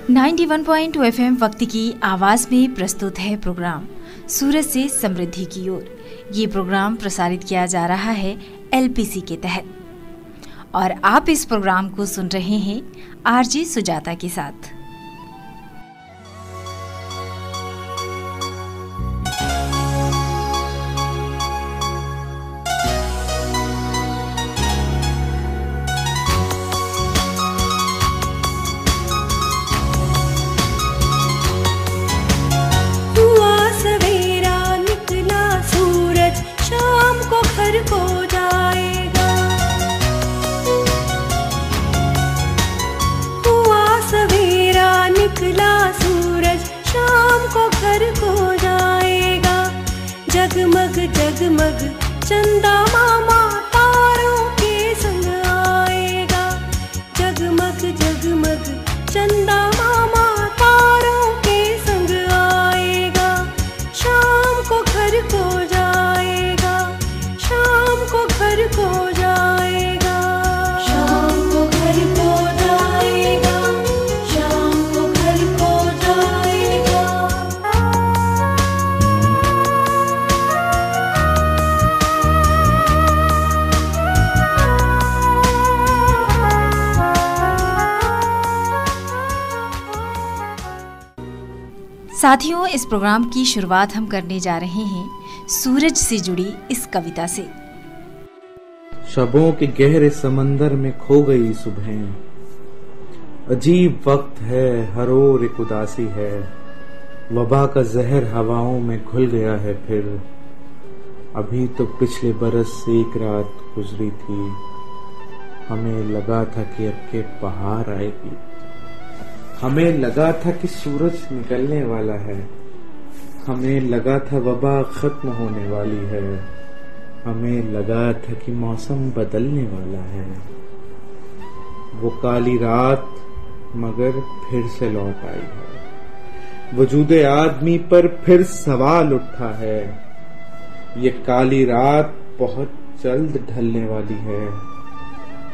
91.2 FM वक्त की आवाज में प्रस्तुत है प्रोग्राम सूरज से समृद्धि की ओर। ये प्रोग्राम प्रसारित किया जा रहा है LPC के तहत और आप इस प्रोग्राम को सुन रहे हैं RJ सुजाता के साथ। जगमग चंदा मामा तारों के संग आएगा। जगमग जगमग चंदा मामा तारों के संग आएगा। शाम को घर को जाएगा, शाम को घर को जाएगा, शाम को घर को जाएगा, शाम को घर को जाएगा। साथियों, इस प्रोग्राम की शुरुआत हम करने जा रहे हैं सूरज से जुड़ी इस कविता से। शबों के गहरे समंदर में खो गई सुबह, अजीब वक्त है, हर ओर एक उदासी है। वबा का जहर हवाओं में घुल गया है फिर। अभी तो पिछले बरस एक रात गुजरी थी, हमें लगा था कि अब के बहार आएगी। हमें लगा था कि सूरज निकलने वाला है, हमें लगा था वबा खत्म होने वाली है, हमें लगा था कि मौसम बदलने वाला है। वो काली रात मगर फिर से लौट आई है। वजूदे आदमी पर फिर सवाल उठा है। ये काली रात बहुत जल्द ढलने वाली है।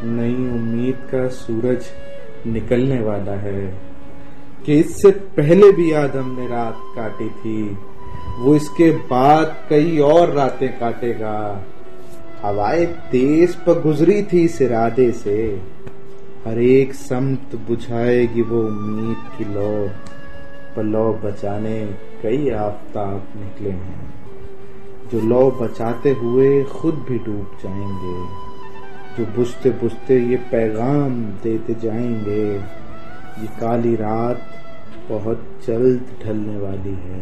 नई उम्मीद का सूरज निकलने वाला है कि इससे पहले भी आदम ने रात काटी थी, वो इसके बाद कई और रातें काटेगा। हवाएं तेज पर गुजरी थी इस इरादे से, हर एक समत बुझाएगी वो उम्मीद की लौ। पर लौ बचाने कई आफताब निकले हैं, जो लौ बचाते हुए खुद भी डूब जाएंगे, जो बुझते बुझते ये पैगाम देते जाएंगे। ये काली रात बहुत जल्द ढलने वाली है,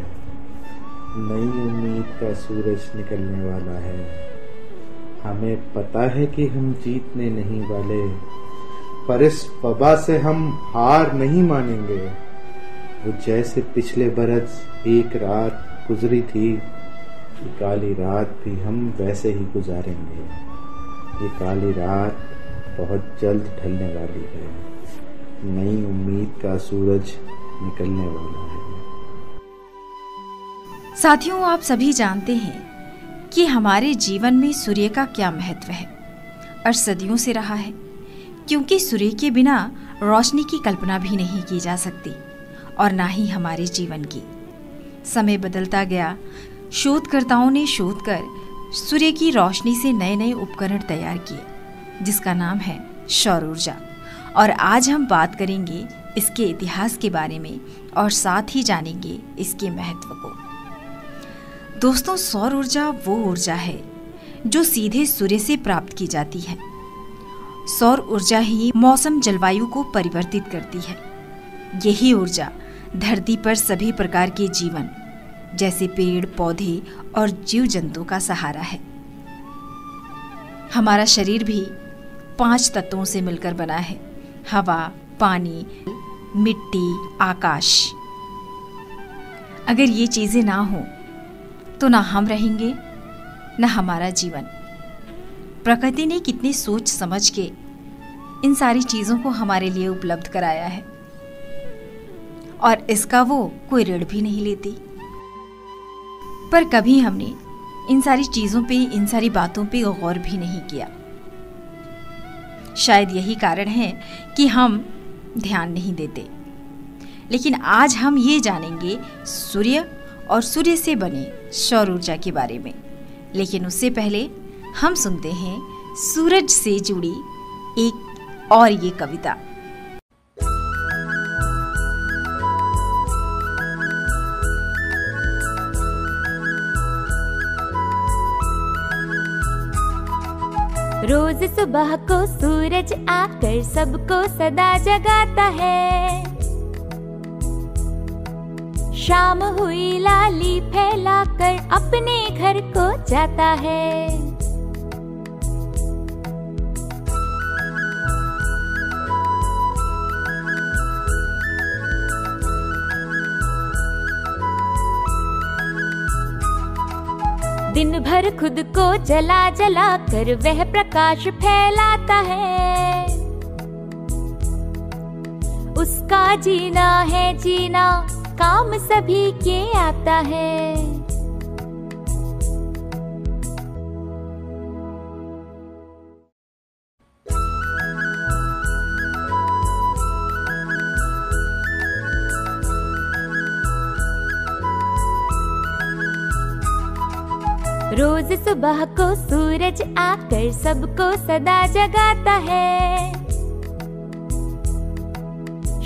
नई उम्मीद का सूरज निकलने वाला है। हमें पता है कि हम जीतने नहीं वाले, पर इस वबा से हम हार नहीं मानेंगे। वो जैसे पिछले बरस एक रात गुजरी थी, ये काली रात भी हम वैसे ही गुजारेंगे। ये काली रात बहुत जल्द ढलने वाली है, नई उम्मीद का सूरज निकलने वाला है। साथियों, आप सभी जानते हैं कि हमारे जीवन में सूर्य का क्या महत्व है और सदियों से रहा है, क्योंकि सूर्य के बिना रोशनी की कल्पना भी नहीं की जा सकती और ना ही हमारे जीवन की। समय बदलता गया, शोधकर्ताओं ने शोध कर सूर्य की रोशनी से नए नए उपकरण तैयार किए, जिसका नाम है सौर ऊर्जा। और आज हम बात करेंगे इसके इतिहास के बारे में और साथ ही जानेंगे इसके महत्व को। दोस्तों, सौर ऊर्जा वो ऊर्जा है जो सीधे सूर्य से प्राप्त की जाती है। सौर ऊर्जा ही मौसम जलवायु को परिवर्तित करती है। यही ऊर्जा धरती पर सभी प्रकार के जीवन जैसे पेड़ पौधे और जीव जंतु का सहारा है। हमारा शरीर भी 5 तत्वों से मिलकर बना है: हवा, पानी, मिट्टी, आकाश। अगर ये चीजें ना हो तो ना हम रहेंगे, ना हमारा जीवन। प्रकृति ने कितनी सोच समझ के इन सारी चीजों को हमारे लिए उपलब्ध कराया है और इसका वो कोई ऋण भी नहीं लेती। पर कभी हमने इन सारी चीजों पे, इन सारी बातों पे गौर भी नहीं किया। शायद यही कारण है कि हम ध्यान नहीं देते। लेकिन आज हम ये जानेंगे सूर्य और सूर्य से बने सौर ऊर्जा के बारे में। लेकिन उससे पहले हम सुनते हैं सूरज से जुड़ी एक और ये कविता। रोज सुबह को सूरज आकर सबको सदा जगाता है। शाम हुई लाली फैलाकर अपने घर को जाता है। दिन भर खुद को जला जला कर वह प्रकाश फैलाता है। उसका जीना है जीना, काम सभी के आता है। रोज सुबह को सूरज आकर सबको सदा जगाता है।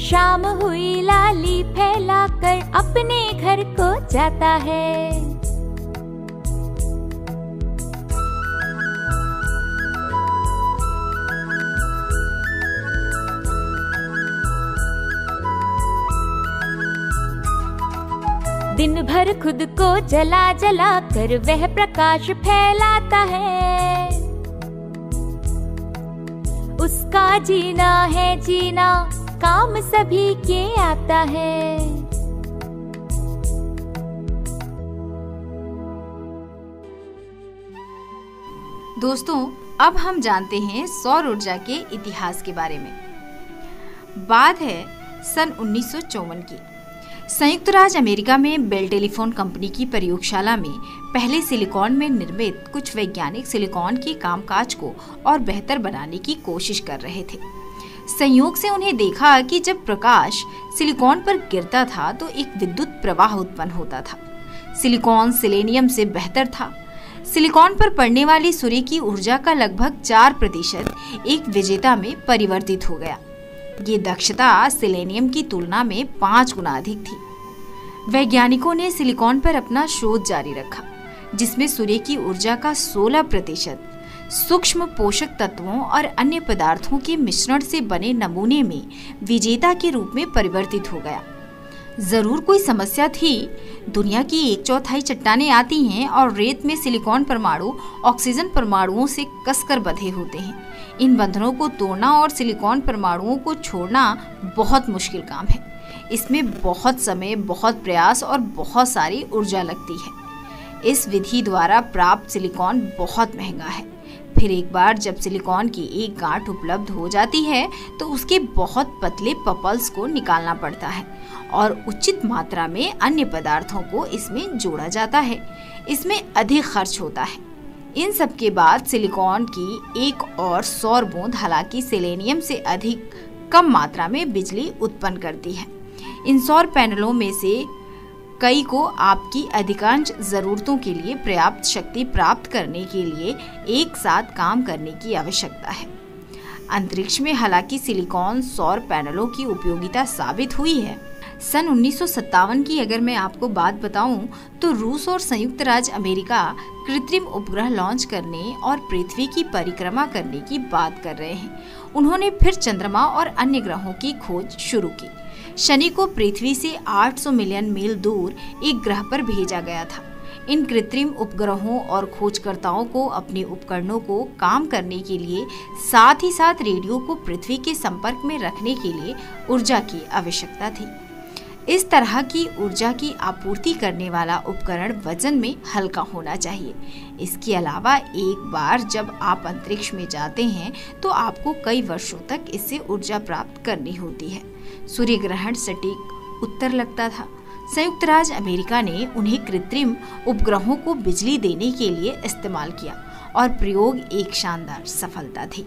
शाम हुई लाली फैलाकर अपने घर को जाता है। दिन भर खुद को जला जला कर वह प्रकाश फैलाता है। उसका जीना है जीना, काम सभी के आता है। दोस्तों, अब हम जानते हैं सौर ऊर्जा के इतिहास के बारे में। बात है सन 1954 की। संयुक्त राज्य अमेरिका में बेल टेलीफोन कंपनी की प्रयोगशाला में पहले सिलिकॉन में निर्मित कुछ वैज्ञानिक सिलिकॉन के कामकाज को और बेहतर बनाने की कोशिश कर रहे थे। संयोग से उन्हें देखा कि जब प्रकाश सिलिकॉन पर गिरता था तो एक विद्युत प्रवाह उत्पन्न होता था। सिलिकॉन सेलेनियम से बेहतर था। सिलिकॉन पर पड़ने वाली सूर्य की ऊर्जा का लगभग 4% एक विजेता में परिवर्तित हो गया। ये दक्षता सेलेनियम की तुलना में 5 गुना अधिक थी। वैज्ञानिकों ने सिलिकॉन पर अपना शोध जारी रखा, जिसमें सूर्य की ऊर्जा का 16% सूक्ष्म पोषक तत्वों और अन्य पदार्थों के मिश्रण से बने नमूने में विजेता के रूप में परिवर्तित हो गया। जरूर कोई समस्या थी। दुनिया की 1/4 चट्टानें आती हैं और रेत में सिलिकॉन परमाणु ऑक्सीजन परमाणुओं से कसकर बंधे होते हैं। इन बंधनों को तोड़ना और सिलिकॉन परमाणुओं को छोड़ना बहुत मुश्किल काम है। इसमें बहुत समय, बहुत प्रयास और बहुत सारी ऊर्जा लगती है। इस विधि द्वारा प्राप्त सिलिकॉन बहुत महंगा है। फिर एक बार जब सिलिकॉन की एक गांठ उपलब्ध हो जाती है तो उसके बहुत पतले पपल्स को निकालना पड़ता है और उचित मात्रा में अन्य पदार्थों को इसमें जोड़ा जाता है। इसमें अधिक खर्च होता है। इन सब के बाद सिलिकॉन की एक और सौर बूंद हालांकि सेलेनियम से अधिक कम मात्रा में बिजली उत्पन्न करती है। इन सौर पैनलों में से कई को आपकी अधिकांश जरूरतों के लिए पर्याप्त शक्ति प्राप्त करने के लिए एक साथ काम करने की आवश्यकता है। अंतरिक्ष में हालांकि सिलिकॉन सौर पैनलों की उपयोगिता साबित हुई है। सन 1957 की अगर मैं आपको बात बताऊं तो रूस और संयुक्त राज्य अमेरिका कृत्रिम उपग्रह लॉन्च करने और पृथ्वी की परिक्रमा करने की बात कर रहे हैं। उन्होंने फिर चंद्रमा और अन्य ग्रहों की खोज शुरू की। शनि को पृथ्वी से 800 मिलियन मील दूर एक ग्रह पर भेजा गया था। इन कृत्रिम उपग्रहों और खोजकर्ताओं को अपने उपकरणों को काम करने के लिए साथ ही साथ रेडियो को पृथ्वी के संपर्क में रखने के लिए ऊर्जा की आवश्यकता थी। इस तरह की ऊर्जा की आपूर्ति करने वाला उपकरण वजन में हल्का होना चाहिए। इसके अलावा एक बार जब आप अंतरिक्ष में जाते हैं तो आपको कई वर्षों तक इससे ऊर्जा प्राप्त करनी होती है। सूर्य ग्रहण सटीक उत्तर लगता था। संयुक्त राज्य अमेरिका ने उन्हें कृत्रिम उपग्रहों को बिजली देने के लिए इस्तेमाल किया और प्रयोग एक शानदार सफलता थी।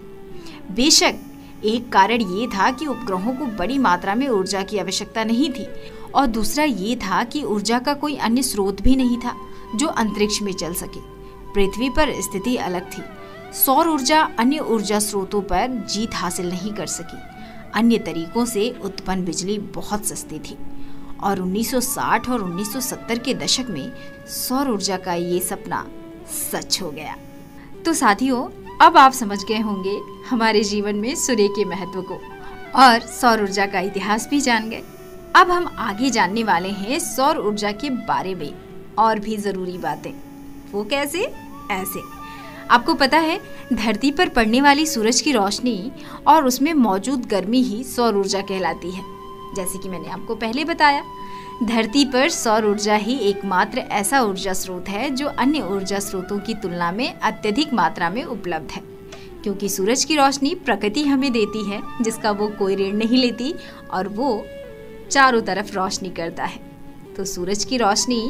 बेशक एक कारण ये था कि उपग्रहों को बड़ी मात्रा में ऊर्जा की आवश्यकता नहीं थी और दूसरा ये था कि ऊर्जा का कोई अन्य स्रोत भी नहीं था जो अंतरिक्ष में चल सके। पृथ्वी पर स्थिति अलग थी। सौर ऊर्जा अन्य ऊर्जा स्रोतों पर जीत हासिल नहीं कर सकी। अन्य तरीकों से उत्पन्न बिजली बहुत सस्ती थी और 1960 और 1970 के दशक में सौर ऊर्जा का ये सपना सच हो गया। तो साथियों, अब आप समझ गए होंगे हमारे जीवन में सूर्य के महत्व को और सौर ऊर्जा का इतिहास भी जान गए। अब हम आगे जानने वाले हैं सौर ऊर्जा के बारे में और भी जरूरी बातें। वो कैसे? ऐसे। आपको पता है, धरती पर पड़ने वाली सूरज की रोशनी और उसमें मौजूद गर्मी ही सौर ऊर्जा कहलाती है। जैसे कि मैंने आपको पहले बताया, धरती पर सौर ऊर्जा ही एकमात्र ऐसा ऊर्जा स्रोत है जो अन्य ऊर्जा स्रोतों की तुलना में अत्यधिक मात्रा में उपलब्ध है, क्योंकि सूरज की रोशनी प्रकृति हमें देती है जिसका वो कोई ऋण नहीं लेती और वो चारों तरफ रोशनी करता है। तो सूरज की रोशनी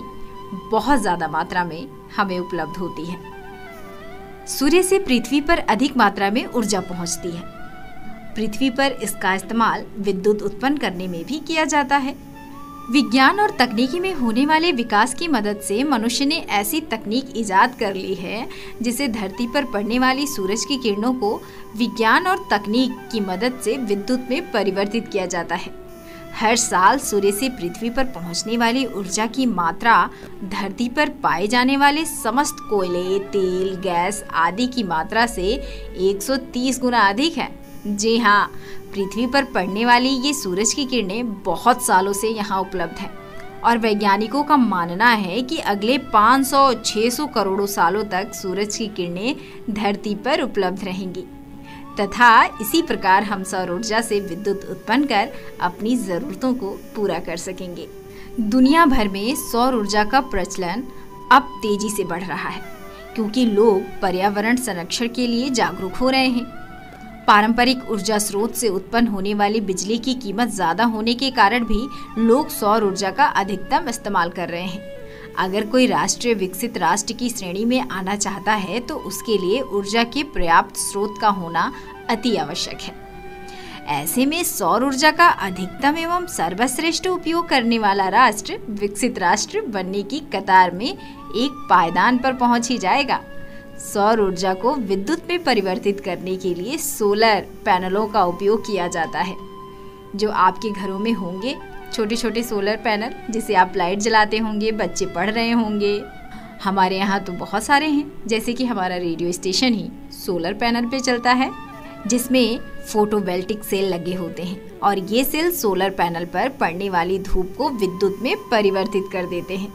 बहुत ज्यादा मात्रा में हमें उपलब्ध होती है। सूर्य से पृथ्वी पर अधिक मात्रा में ऊर्जा पहुंचती है। पृथ्वी पर इसका इस्तेमाल विद्युत उत्पन्न करने में भी किया जाता है। विज्ञान और तकनीकी में होने वाले विकास की मदद से मनुष्य ने ऐसी तकनीक इजाद कर ली है जिसे धरती पर पड़ने वाली सूरज की किरणों को विज्ञान और तकनीक की मदद से विद्युत में परिवर्तित किया जाता है। हर साल सूर्य से पृथ्वी पर पहुंचने वाली ऊर्जा की मात्रा धरती पर पाए जाने वाले समस्त कोयले, तेल, गैस आदि की मात्रा से 130 गुना अधिक है। जी हाँ, पृथ्वी पर पड़ने वाली ये सूरज की किरणें बहुत सालों से यहाँ उपलब्ध हैं और वैज्ञानिकों का मानना है कि अगले 500-600 करोड़ों सालों तक सूरज की किरणें धरती पर उपलब्ध रहेंगी तथा इसी प्रकार हम सौर ऊर्जा से विद्युत उत्पन्न कर अपनी ज़रूरतों को पूरा कर सकेंगे। दुनिया भर में सौर ऊर्जा का प्रचलन अब तेजी से बढ़ रहा है क्योंकि लोग पर्यावरण संरक्षण के लिए जागरूक हो रहे हैं। पारंपरिक ऊर्जा स्रोत से उत्पन्न होने वाली बिजली की कीमत ज्यादा होने के कारण भी लोग सौर ऊर्जा का अधिकतम इस्तेमाल कर रहे हैं। अगर कोई राष्ट्र विकसित राष्ट्र की श्रेणी में आना चाहता है तो उसके लिए ऊर्जा के पर्याप्त स्रोत का होना अति आवश्यक है। ऐसे में सौर ऊर्जा का अधिकतम एवं सर्वश्रेष्ठ उपयोग करने वाला राष्ट्र विकसित राष्ट्र बनने की कतार में एक पायदान पर पहुंच ही जाएगा। सौर ऊर्जा को विद्युत में परिवर्तित करने के लिए सोलर पैनलों का उपयोग किया जाता है। जो आपके घरों में होंगे छोटे छोटे सोलर पैनल, जिसे आप लाइट जलाते होंगे, बच्चे पढ़ रहे होंगे। हमारे यहाँ तो बहुत सारे हैं, जैसे कि हमारा रेडियो स्टेशन ही सोलर पैनल पे चलता है जिसमें फोटोवोल्टिक सेल लगे होते हैं और ये सेल सोलर पैनल पर पड़ने वाली धूप को विद्युत में परिवर्तित कर देते हैं।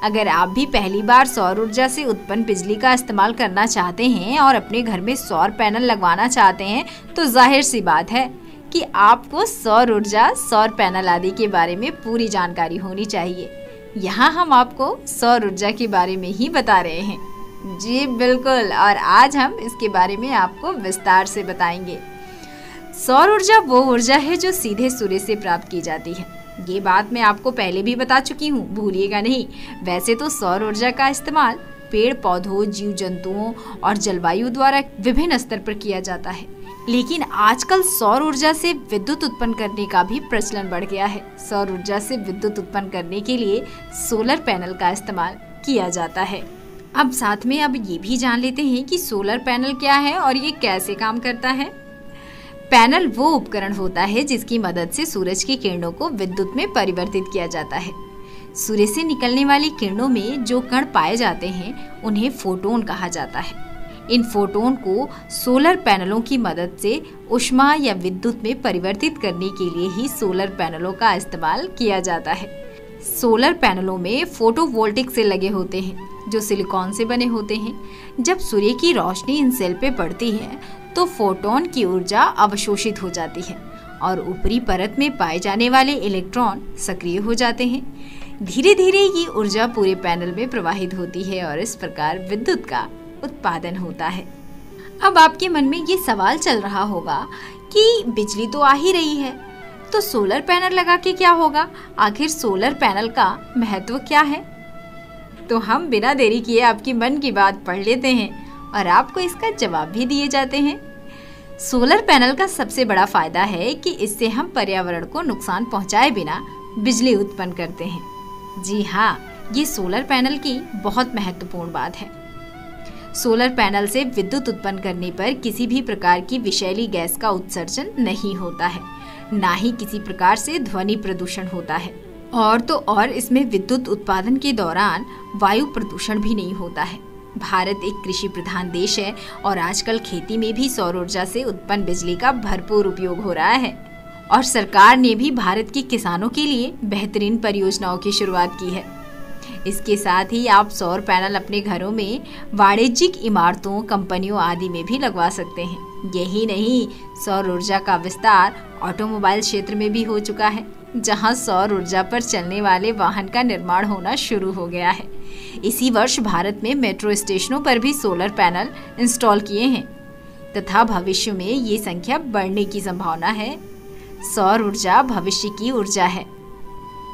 अगर आप भी पहली बार सौर ऊर्जा से उत्पन्न बिजली का इस्तेमाल करना चाहते हैं और अपने घर में सौर पैनल लगवाना चाहते हैं तो जाहिर सी बात है कि आपको सौर ऊर्जा, सौर पैनल आदि के बारे में पूरी जानकारी होनी चाहिए। यहाँ हम आपको सौर ऊर्जा के बारे में ही बता रहे हैं। जी बिल्कुल, और आज हम इसके बारे में आपको विस्तार से बताएंगे। सौर ऊर्जा वो ऊर्जा है जो सीधे सूर्य से प्राप्त की जाती है। ये बात मैं आपको पहले भी बता चुकी हूँ, भूलिएगा नहीं। वैसे तो सौर ऊर्जा का इस्तेमाल पेड़ पौधों, जीव जंतुओं और जलवायु द्वारा विभिन्न स्तर पर किया जाता है, लेकिन आजकल सौर ऊर्जा से विद्युत उत्पन्न करने का भी प्रचलन बढ़ गया है। सौर ऊर्जा से विद्युत उत्पन्न करने के लिए सोलर पैनल का इस्तेमाल किया जाता है। अब साथ में अब ये भी जान लेते हैं कि सोलर पैनल क्या है और ये कैसे काम करता है। पैनल वो उपकरण होता है जिसकी मदद से सूरज की किरणों को विद्युत में परिवर्तित किया जाता है। सूर्य से निकलने वाली किरणों में जो कण पाए जाते हैं उन्हें फोटोन कहा जाता है। इन फोटोन को सोलर पैनलों की मदद से ऊष्मा या विद्युत में परिवर्तित करने के लिए ही सोलर पैनलों का इस्तेमाल किया जाता है। सोलर पैनलों में फोटोवोल्टिक सेल लगे होते हैं जो सिलिकॉन से बने होते हैं। जब सूर्य की रोशनी इन सेल पे पड़ती है तो फोटोन की ऊर्जा अवशोषित हो जाती है और ऊपरी परत में पाए जाने वाले इलेक्ट्रॉन सक्रिय हो जाते हैं। धीरे धीरे ये ऊर्जा पूरे पैनल में प्रवाहित होती है और इस प्रकार विद्युत का उत्पादन होता है। अब आपके मन में ये सवाल चल रहा होगा कि बिजली तो आ ही रही है, तो सोलर पैनल लगा के क्या होगा? आखिर सोलर पैनल का महत्व क्या है? तो हम बिना देरी किए आपकी मन की बात पढ़ लेते हैं और आपको इसका जवाब भी दिए जाते हैं। सोलर पैनल का सबसे बड़ा फायदा है कि इससे हम पर्यावरण को नुकसान पहुंचाए बिना बिजली उत्पन्न करते हैं। जी हाँ, ये सोलर पैनल की बहुत महत्वपूर्ण बात है। सोलर पैनल से विद्युत उत्पन्न करने पर किसी भी प्रकार की विषैली गैस का उत्सर्जन नहीं होता है, ना ही किसी प्रकार से ध्वनि प्रदूषण होता है। और तो और इसमें विद्युत उत्पादन के दौरान वायु प्रदूषण भी नहीं होता है। भारत एक कृषि प्रधान देश है और आजकल खेती में भी सौर ऊर्जा से उत्पन्न बिजली का भरपूर उपयोग हो रहा है। और सरकार ने भी भारत के किसानों के लिए बेहतरीन परियोजनाओं की शुरुआत की है। इसके साथ ही आप सौर पैनल अपने घरों में, वाणिज्यिक इमारतों, कंपनियों आदि में भी लगवा सकते हैं। यही नहीं, सौर ऊर्जा का विस्तार ऑटोमोबाइल क्षेत्र में भी हो चुका है, जहां सौर ऊर्जा पर चलने वाले वाहन का निर्माण होना शुरू हो गया है। इसी वर्ष भारत में मेट्रो स्टेशनों पर भी सोलर पैनल इंस्टॉल किए हैं तथा भविष्य में ये संख्या बढ़ने की संभावना है। सौर ऊर्जा भविष्य की ऊर्जा है।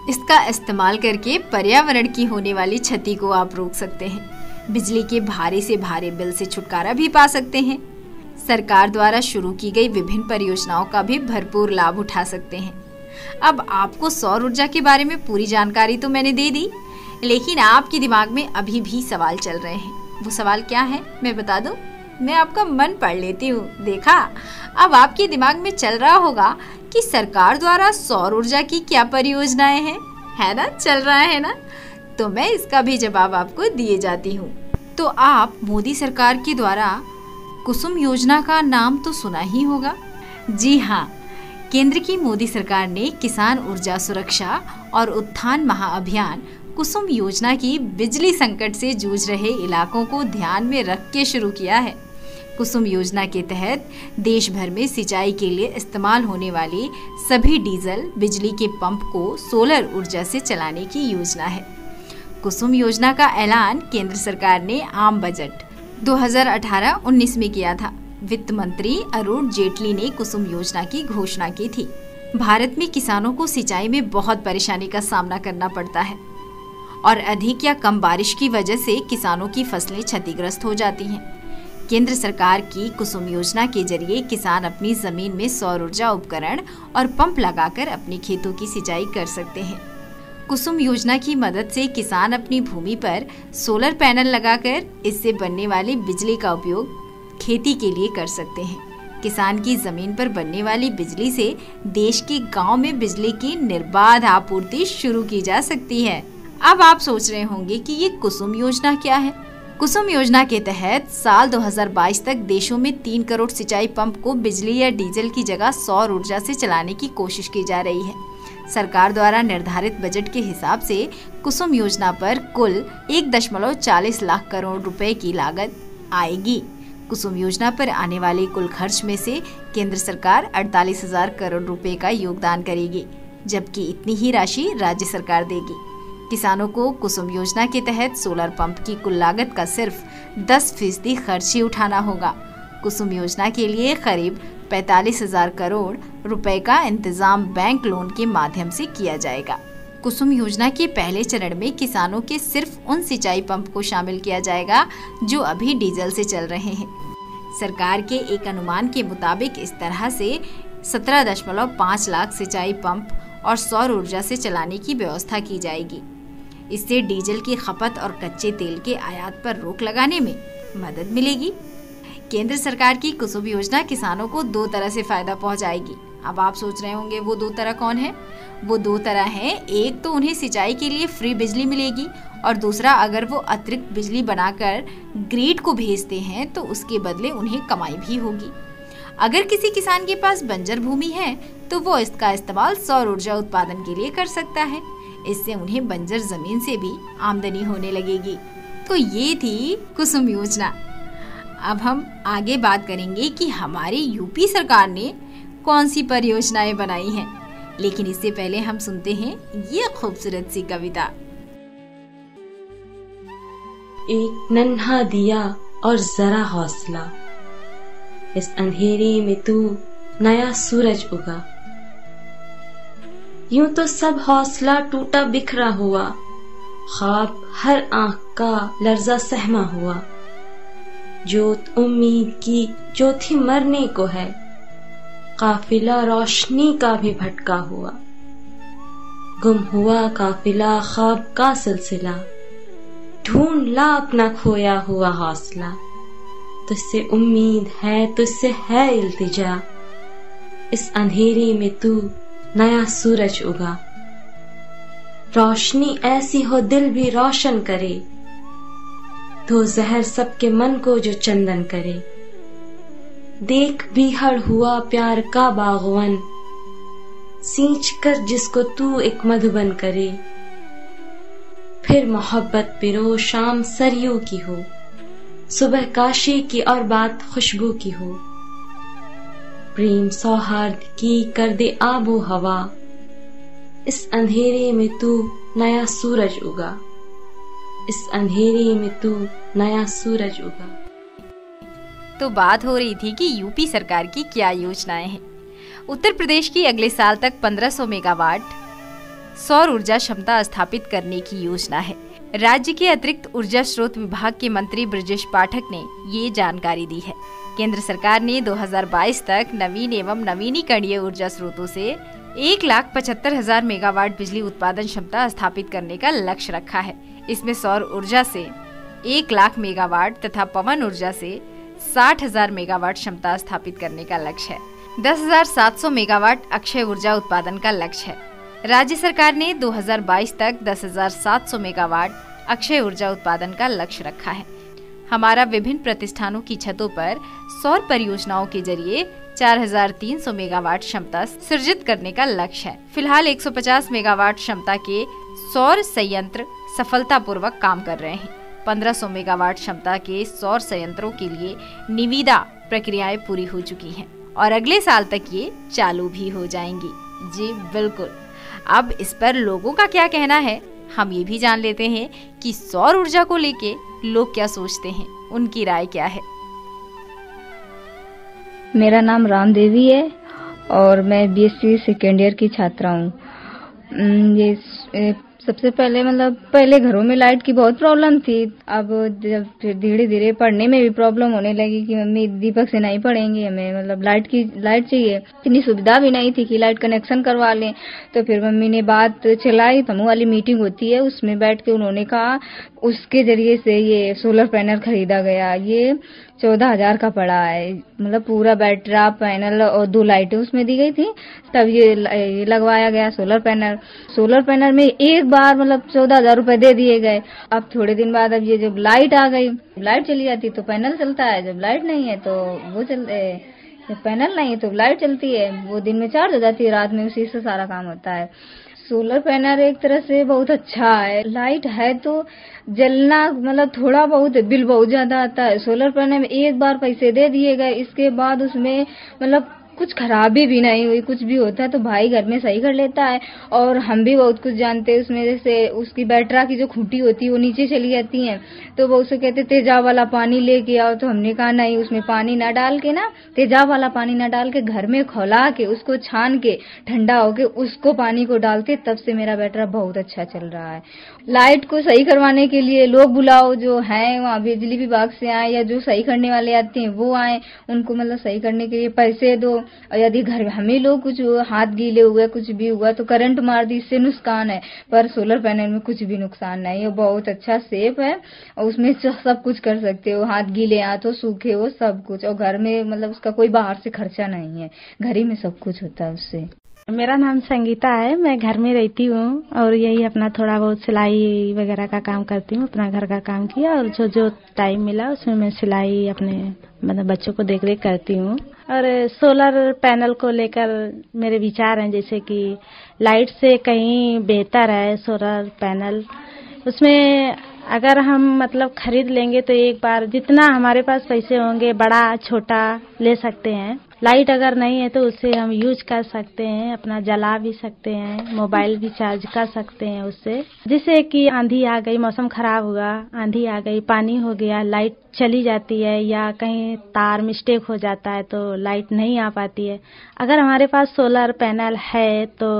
इसका इस्तेमाल करके पर्यावरण की होने वाली क्षति को आप रोक सकते हैं। बिजली के भारी से भारी बिल से छुटकारा भी पा सकते हैं। सरकार द्वारा शुरू की गई विभिन्न परियोजनाओं का भी भरपूर लाभ उठा सकते हैं। अब आपको सौर ऊर्जा के बारे में पूरी जानकारी तो मैंने दे दी, लेकिन आपके दिमाग में अभी भी सवाल चल रहे हैं। वो सवाल क्या है, मैं बता दूं? मैं आपका मन पढ़ लेती हूँ। देखा, अब आपके दिमाग में चल रहा होगा कि सरकार द्वारा सौर ऊर्जा की क्या परियोजनाएं हैं, है ना? चल रहा है ना? तो मैं इसका भी जवाब आपको दिए जाती हूँ। तो आप मोदी सरकार के द्वारा कुसुम योजना का नाम तो सुना ही होगा। जी हाँ, केंद्र की मोदी सरकार ने किसान ऊर्जा सुरक्षा और उत्थान महाअभियान कुसुम योजना की बिजली संकट से जूझ रहे इलाकों को ध्यान में रख के शुरू किया है। कुसुम योजना के तहत देश भर में सिंचाई के लिए इस्तेमाल होने वाली सभी डीजल बिजली के पंप को सोलर ऊर्जा से चलाने की योजना है। कुसुम योजना का ऐलान केंद्र सरकार ने आम बजट 2018-19 में किया था। वित्त मंत्री अरुण जेटली ने कुसुम योजना की घोषणा की थी। भारत में किसानों को सिंचाई में बहुत परेशानी का सामना करना पड़ता है और अधिक या कम बारिश की वजह से किसानों की फसलें क्षतिग्रस्त हो जाती हैं। केंद्र सरकार की कुसुम योजना के जरिए किसान अपनी जमीन में सौर ऊर्जा उपकरण और पंप लगाकर अपने खेतों की सिंचाई कर सकते हैं। कुसुम योजना की मदद से किसान अपनी भूमि पर सोलर पैनल लगाकर इससे बनने वाली बिजली का उपयोग खेती के लिए कर सकते हैं। किसान की जमीन पर बनने वाली बिजली से देश के गांव में बिजली की निर्बाध आपूर्ति शुरू की जा सकती है। अब आप सोच रहे होंगे कि ये कुसुम योजना क्या है। कुसुम योजना के तहत साल 2022 तक देशों में 3 करोड़ सिंचाई पंप को बिजली या डीजल की जगह सौर ऊर्जा से चलाने की कोशिश की जा रही है। सरकार द्वारा निर्धारित बजट के हिसाब से कुसुम योजना पर कुल 1.40 लाख करोड़ रुपए की लागत आएगी। कुसुम योजना पर आने वाले कुल खर्च में से केंद्र सरकार 48,000 करोड़ रुपए का योगदान करेगी, जबकि इतनी ही राशि राज्य सरकार देगी। किसानों को कुसुम योजना के तहत सोलर पंप की कुल लागत का सिर्फ 10% खर्च ही उठाना होगा। कुसुम योजना के लिए करीब 45,000 करोड़ रुपए का इंतजाम बैंक लोन के माध्यम से किया जाएगा। कुसुम योजना के पहले चरण में किसानों के सिर्फ उन सिंचाई पंप को शामिल किया जाएगा जो अभी डीजल से चल रहे हैं। सरकार के एक अनुमान के मुताबिक इस तरह से 17.5 लाख सिंचाई पंप और सौर ऊर्जा से चलाने की व्यवस्था की जाएगी। इससे डीजल की खपत और कच्चे तेल के आयात पर रोक लगाने में मदद मिलेगी। केंद्र सरकार की कुसुम योजना किसानों को 2 तरह से फायदा पहुंचाएगी। अब आप सोच रहे होंगे वो 2 तरह कौन है? वो 2 तरह हैं। एक तो उन्हें सिंचाई के लिए फ्री बिजली मिलेगी और दूसरा, अगर वो अतिरिक्त बिजली बनाकर ग्रिड को भेजते हैं तो उसके बदले उन्हें कमाई भी होगी। अगर किसी किसान के पास बंजर भूमि है तो वो इसका इस्तेमाल सौर ऊर्जा उत्पादन के लिए कर सकता है। इससे उन्हें बंजर जमीन से भी आमदनी होने लगेगी। तो ये थी कुसुम योजना। अब हम आगे बात करेंगे कि हमारी यूपी सरकार ने कौन सी परियोजनाएं बनाई हैं, लेकिन इससे पहले हम सुनते हैं ये खूबसूरत सी कविता। एक नन्हा दिया और जरा हौसला, इस अंधेरे में तू नया सूरज उगा। यूं तो सब हौसला टूटा बिखरा हुआ, ख्वाब हर आंख का लर्जा सहमा हुआ। जोत उम्मीद की जो थी मरने को है, काफिला रोशनी का भी भटका हुआ। गुम हुआ काफिला ख्वाब का सिलसिला, ढूंढ ला अपना खोया हुआ हौसला। तुझसे उम्मीद है, तुझसे है इल्तिजा, इस अंधेरे में तू नया सूरज उगा। रोशनी ऐसी हो दिल भी रोशन करे, तो जहर सबके मन को जो चंदन करे। देख बीहड़ हुआ प्यार का बागवन, सींच कर जिसको तू एक मधुबन करे। फिर मोहब्बत पिरो शाम सरयू की हो, सुबह काशी की और बात खुशबू की हो। प्रेम सौहार्द की कर दे आबो हवा, इस अंधेरे में तू नया सूरज उगा। इस अंधेरे में तू नया सूरज उगा। तो बात हो रही थी कि यूपी सरकार की क्या योजनाएं हैं। उत्तर प्रदेश की अगले साल तक 1500 मेगावाट सौर ऊर्जा क्षमता स्थापित करने की योजना है। राज्य के अतिरिक्त ऊर्जा स्रोत विभाग के मंत्री ब्रजेश पाठक ने ये जानकारी दी है। केंद्र सरकार ने 2022 तक नवीन एवं नवीनीकरणीय ऊर्जा स्रोतों से 1,75,000 मेगावाट बिजली उत्पादन क्षमता स्थापित करने का लक्ष्य रखा है। इसमें सौर ऊर्जा से 1,00,000 मेगावाट तथा पवन ऊर्जा से 60,000 मेगावाट क्षमता स्थापित करने का लक्ष्य है। 10,700 मेगावाट अक्षय ऊर्जा उत्पादन का लक्ष्य है। राज्य सरकार ने 2022 तक 10,700 मेगावाट अक्षय ऊर्जा उत्पादन का लक्ष्य रखा है। हमारा विभिन्न प्रतिष्ठानों की छतों पर सौर परियोजनाओं के जरिए 4,300 मेगावाट क्षमता सृजित करने का लक्ष्य है। फिलहाल 150 मेगावाट क्षमता के सौर संयंत्र सफलतापूर्वक काम कर रहे हैं। 1500 मेगावाट क्षमता के सौर संयंत्रों के लिए निविदा प्रक्रियाएं पूरी हो चुकी हैं और अगले साल तक ये चालू भी हो जाएंगी। जी बिल्कुल। अब इस पर लोगों का क्या कहना है, हम ये भी जान लेते हैं कि सौर ऊर्जा को लेके लोग क्या सोचते हैं, उनकी राय क्या है। मेरा नाम राम देवी है और मैं बीएससी सेकेंड ईयर की छात्रा हूँ। ये सबसे पहले पहले घरों में लाइट की बहुत प्रॉब्लम थी। अब जब फिर धीरे धीरे पढ़ने में भी प्रॉब्लम होने लगी कि मम्मी दीपक से नहीं पढ़ेंगे, हमें लाइट चाहिए। इतनी सुविधा भी नहीं थी कि लाइट कनेक्शन करवा लें। तो फिर मम्मी ने बात चलाई, समूह वाली मीटिंग होती है, उसमें बैठ के उन्होंने कहा उसके जरिए से ये सोलर पैनल खरीदा गया। ये 14,000 का पड़ा है, पूरा बैटरा पैनल और 2 लाइटें उसमें दी गई थी। तब ये लगवाया गया सोलर पैनल में एक बार 14,000 रुपए दे दिए गए। अब थोड़े दिन बाद अब ये जब लाइट आ गई, लाइट चली जाती तो पैनल चलता है, जब लाइट नहीं है तो जब पैनल नहीं है तो लाइट चलती है। वो दिन में चार्ज हो जाती है, रात में उसी से सारा काम होता है। सोलर पैनल एक तरह से बहुत अच्छा है। लाइट है तो जलना थोड़ा बहुत, बिल बहुत ज्यादा आता है। सोलर पैनल में एक बार पैसे दे दिए गए, इसके बाद उसमें कुछ खराबी भी नहीं हुई। कुछ भी होता है तो भाई घर में सही कर लेता है। और हम भी बहुत कुछ जानते हैं उसमें, जैसे उसकी बैटरा की जो खूंटी होती है वो नीचे चली जाती है, तो वो उसे कहते तेजाब वाला पानी लेके आओ। तो हमने कहा नहीं, उसमें पानी ना डाल के, तेजाब वाला पानी ना डाल के घर में खौला के उसको छान के ठंडा होके उसको पानी को डालते, तब से मेरा बैटरा बहुत अच्छा चल रहा है। लाइट को सही करवाने के लिए लोग बुलाओ, जो है वहाँ बिजली विभाग से आए या जो सही करने वाले आते हैं वो आए, उनको सही करने के लिए पैसे दो। और यदि घर हमें लोग कुछ हाथ गीले हुए, कुछ भी हुआ तो करंट मार दी, इससे नुकसान है। पर सोलर पैनल में कुछ भी नुकसान नहीं है, बहुत अच्छा सेफ है और उसमें सब कुछ कर सकते हो, हाथ गीले हाथों सूखे हो सब कुछ। और घर में उसका कोई बाहर से खर्चा नहीं है, घर ही में सब कुछ होता है उससे। मेरा नाम संगीता है, मैं घर में रहती हूँ और यही अपना थोड़ा बहुत सिलाई वगैरह का काम करती हूँ। अपना घर का काम किया और जो टाइम मिला उसमें मैं सिलाई अपने बच्चों को देख रेख करती हूँ। और सोलर पैनल को लेकर मेरे विचार हैं, जैसे कि लाइट से कहीं बेहतर है सोलर पैनल। उसमें अगर हम खरीद लेंगे तो एक बार जितना हमारे पास पैसे होंगे बड़ा छोटा ले सकते हैं। लाइट अगर नहीं है तो उससे हम यूज कर सकते हैं, अपना जला भी सकते हैं, मोबाइल भी चार्ज कर सकते हैं उससे। जैसे कि आंधी आ गई, मौसम खराब हुआ, आंधी आ गई, पानी हो गया, लाइट चली जाती है या कहीं तार मिस्टेक हो जाता है तो लाइट नहीं आ पाती है। अगर हमारे पास सोलर पैनल है तो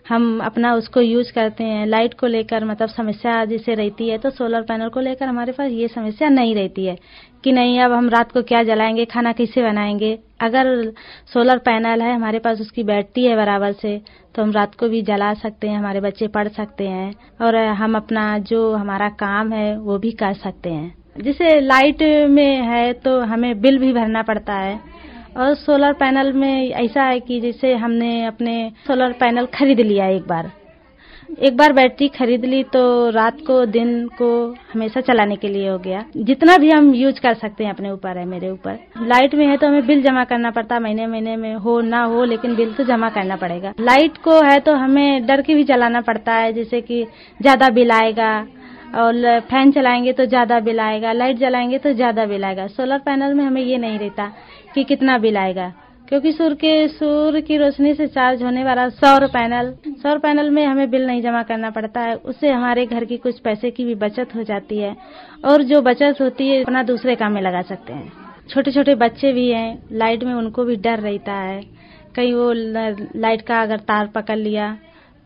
हम अपना उसको यूज करते हैं। लाइट को लेकर मतलब समस्या जैसे रहती है, तो सोलर पैनल को लेकर हमारे पास ये समस्या नहीं रहती है कि नहीं अब हम रात को क्या जलाएंगे, खाना कैसे बनाएंगे। अगर सोलर पैनल है हमारे पास, उसकी बैटरी है बराबर से, तो हम रात को भी जला सकते हैं, हमारे बच्चे पढ़ सकते हैं और हम अपना जो हमारा काम है वो भी कर सकते हैं। जैसे लाइट में है तो हमें बिल भी भरना पड़ता है, और सोलर पैनल में ऐसा है कि जैसे हमने अपने सोलर पैनल खरीद लिया एक बार बैटरी खरीद ली तो रात को दिन को हमेशा चलाने के लिए हो गया। जितना भी हम यूज कर सकते हैं अपने ऊपर है, मेरे ऊपर। लाइट में है तो हमें बिल जमा करना पड़ता है, महीने महीने में हो ना हो लेकिन बिल तो जमा करना पड़ेगा। लाइट को है तो हमें डर के भी चलाना पड़ता है, जैसे कि ज्यादा बिल आएगा, और फैन चलाएंगे तो ज्यादा बिल आएगा, लाइट जलाएंगे तो ज्यादा बिल आएगा। सोलर पैनल में हमें ये नहीं रहता कि कितना बिल आएगा, क्योंकि सूर्य की रोशनी से चार्ज होने वाला सौर पैनल में हमें बिल नहीं जमा करना पड़ता है। उससे हमारे घर की कुछ पैसे की भी बचत हो जाती है, और जो बचत होती है अपना दूसरे काम में लगा सकते हैं। छोटे छोटे बच्चे भी हैं, लाइट में उनको भी डर रहता है, कहीं वो लाइट का अगर तार पकड़ लिया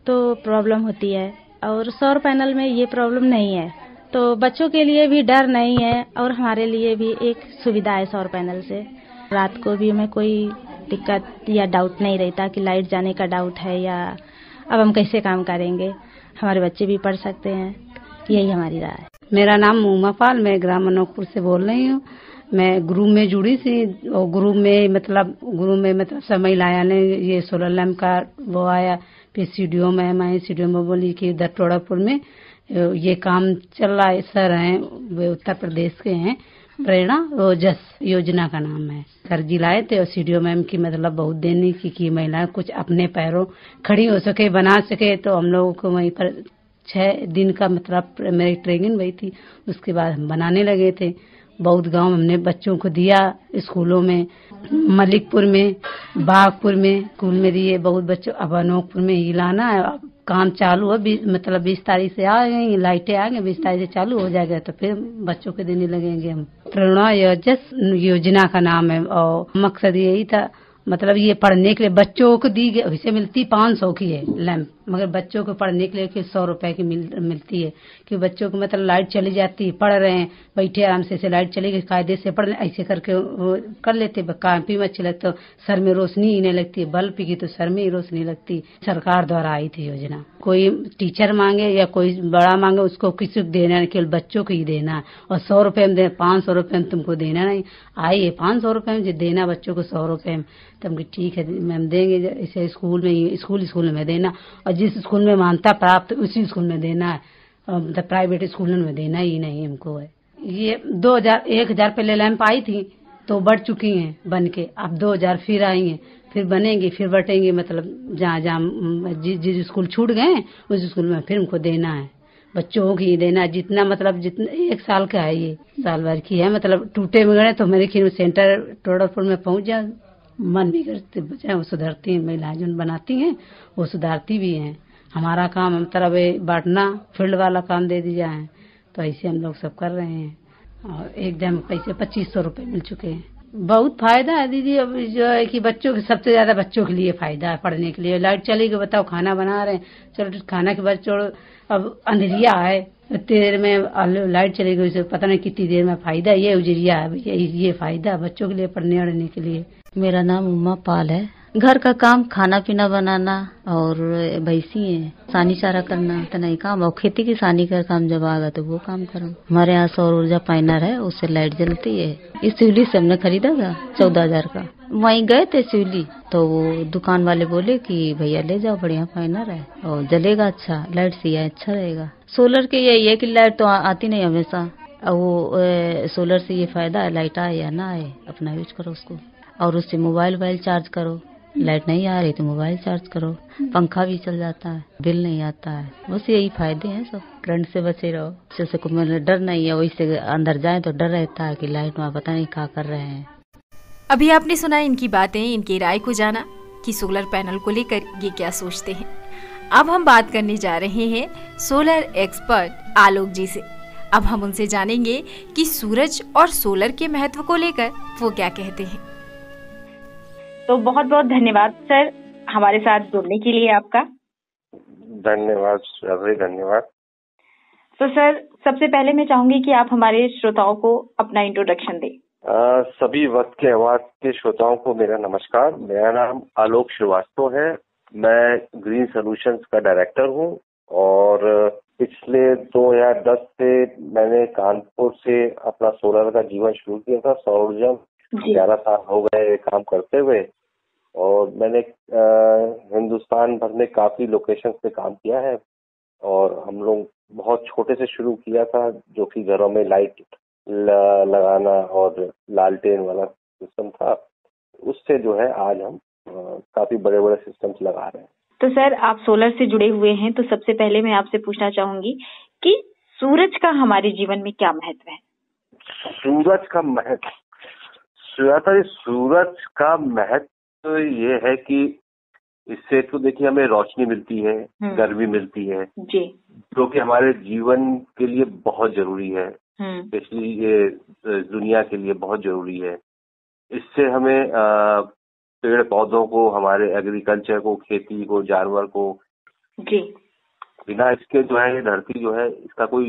तो प्रॉब्लम होती है, और सौर पैनल में ये प्रॉब्लम नहीं है, तो बच्चों के लिए भी डर नहीं है और हमारे लिए भी एक सुविधा है सौर पैनल से। रात को भी हमें कोई दिक्कत या डाउट नहीं रहता कि लाइट जाने का डाउट है या अब हम कैसे काम करेंगे, हमारे बच्चे भी पढ़ सकते हैं। यही हमारी राय है। मेरा नाम उमा पाल, मैं ग्राम अनोखपुर से बोल रही हूँ। मैं ग्रुप में जुड़ी थी, और ग्रुप में मतलब सब महिलाएं ने ये सोलर लैम्प का वो आया, फिर सीडीओ में बोली कि उधर टोड़ापुर में ये काम चल रहा है। सर हैं वे उत्तर प्रदेश के हैं, प्रेरणा ओजस योजना का नाम है। सर जी लाए थे, और सीडीओ मैम की मतलब बहुत देने की महिलाएं कुछ अपने पैरों खड़ी हो सके, बना सके। तो हम लोगों को वहीं पर 6 दिन का मतलब मेरी ट्रेनिंग हुई थी, उसके बाद हम बनाने लगे थे। बहुत गांव हमने बच्चों को दिया, स्कूलों में, मलिकपुर में, बागपुर में स्कूल में दिए बहुत बच्चों। अब अनोखपुर में ही लाना है, काम चालू है, मतलब 20 तारीख से आ गई, लाइटें आ गई, 20 तारीख से चालू हो जाएगा, तो फिर बच्चों के देने लगेंगे हम। प्रेरणा योजना का नाम है, और मकसद यही था मतलब ये पढ़ने के लिए बच्चों को दी गई, इसे मिलती 500 की है लैंप, मगर बच्चों को पढ़ने के लिए 100 रुपए की मिलती है, कि बच्चों को मतलब लाइट चली जाती है, पढ़ रहे हैं बैठे आराम से लाइट चली गई कायदे से पढ़ ऐसे करके वो कर लेते। काफी में अच्छी लगता, सर में रोशनी ही नहीं लगती, बल्ब की तो सर में ही रोशनी लगती। सरकार द्वारा आई थी योजना। कोई टीचर मांगे या कोई बड़ा मांगे उसको किसी को देना नहीं, केवल बच्चों को ही देना है, और 100 रुपए में 500 रुपए में तुमको देना नहीं। आइए 500 रुपए में जो देना बच्चों को 100 रुपए में, तो हम ठीक है मैम देंगे। इसे स्कूल में स्कूल में देना, और जिस स्कूल में मान्यता प्राप्त उसी स्कूल में देना है, मतलब प्राइवेट स्कूलों में देना ही नहीं हमको है। ये 1000 पहले लैंप आई थी तो बढ़ चुकी हैं बन के, अब 2000 फिर आई हैं, फिर बनेंगी, फिर बटेंगे, मतलब जहाँ जिस स्कूल छूट गए उस स्कूल में फिर हमको देना है, बच्चों की देना है। जितना 1 साल का है, ये साल भर की है, मतलब टूटे बिगड़े तो मेरे ख्याल में सेंटर टोड़ापुर में पहुंच जाए। मन भी करते बच्चे वो सुधरती हैं, महिलाएं जो बनाती हैं वो सुधारती भी हैं। हमारा काम हम तरह बांटना, फील्ड वाला काम दे दिया है, तो ऐसे हम लोग सब कर रहे हैं, और एक जन पैसे 2500 रुपए मिल चुके हैं। बहुत फायदा है दीदी। अब जो है कि बच्चों के सबसे ज्यादा बच्चों के लिए फायदा है, पढ़ने के लिए। लाइट चली गई, बताओ खाना बना रहे हैं, चलो खाना के बाद छोड़ो, अब अंधेरिया है, इतनी देर में लाइट चली गई, उसे पता नहीं कितनी देर में फायदा। ये उजरिया है, ये फायदा है बच्चों के लिए, पढ़ने अड़ने के लिए। मेरा नाम उमा पाल है। घर का काम खाना पीना बनाना और भैंसी है, सानी चारा करना तो नहीं काम, और खेती की सानी का काम जब आगा तो वो काम करूँ। हमारे यहाँ सौर ऊर्जा पैनल है, उससे लाइट जलती है। इस सिवली से हमने खरीदा था 14,000 का। वहीं गए थे सिवली, तो वो दुकान वाले बोले कि भैया ले जाओ, बढ़िया पैनल है और जलेगा अच्छा, लाइट से अच्छा रहेगा। सोलर के यही है कि लाइट तो आती नहीं हमेशा, और वो सोलर से ये फायदा है, लाइट आए या ना आए अपना यूज करो उसको, और उससे मोबाइल चार्ज करो। लाइट नहीं आ रही तो मोबाइल चार्ज करो, पंखा भी चल जाता है, बिल नहीं आता है। बस यही फायदे हैं सब। करंट से बचे रहो, जैसे को मतलब डर नहीं है, वही से अंदर जाए तो डर रहता है कि लाइट में पता नहीं क्या कर रहे हैं। अभी आपने सुना इनकी बातें, इनकी राय को जाना कि सोलर पैनल को लेकर ये क्या सोचते हैं। अब हम बात करने जा रहे हैं सोलर एक्सपर्ट आलोक जी से। अब हम उनसे जानेंगे कि सूरज और सोलर के महत्व को लेकर वो क्या कहते हैं। तो बहुत बहुत धन्यवाद सर हमारे साथ जुड़ने के लिए आपका। धन्यवाद श्रावणी, धन्यवाद। तो सर, सबसे पहले मैं चाहूंगी कि आप हमारे श्रोताओं को अपना इंट्रोडक्शन दें। सभी वक्त के आवाज के श्रोताओं को मेरा नमस्कार। मेरा नाम आलोक श्रीवास्तव है। मैं ग्रीन सॉल्यूशंस का डायरेक्टर हूं और पिछले 2010 से मैंने कानपुर से अपना सोलर का जीवन शुरू किया था। सौर ऊर्जा 11 साल हो गए काम करते हुए और मैंने हिंदुस्तान भर में काफी लोकेशन पे काम किया है और हम लोग बहुत छोटे से शुरू किया था, जो कि घरों में लाइट लगाना और लालटेन वाला सिस्टम था। उससे जो है आज हम काफी बड़े बड़े सिस्टम्स लगा रहे हैं। तो सर, आप सोलर से जुड़े हुए हैं, तो सबसे पहले मैं आपसे पूछना चाहूंगी कि सूरज का हमारे जीवन में क्या महत्व है? सूरज का महत्व, सूरज का महत्व ये है कि इससे तो देखिए हमें रोशनी मिलती है, गर्मी मिलती है जी, जो कि हमारे जीवन के लिए बहुत जरूरी है, स्पेशली ये दुनिया के लिए बहुत जरूरी है। इससे हमें पेड़ पौधों को, हमारे एग्रीकल्चर को, खेती को, जानवर को जी, बिना इसके जो है ये धरती जो है इसका कोई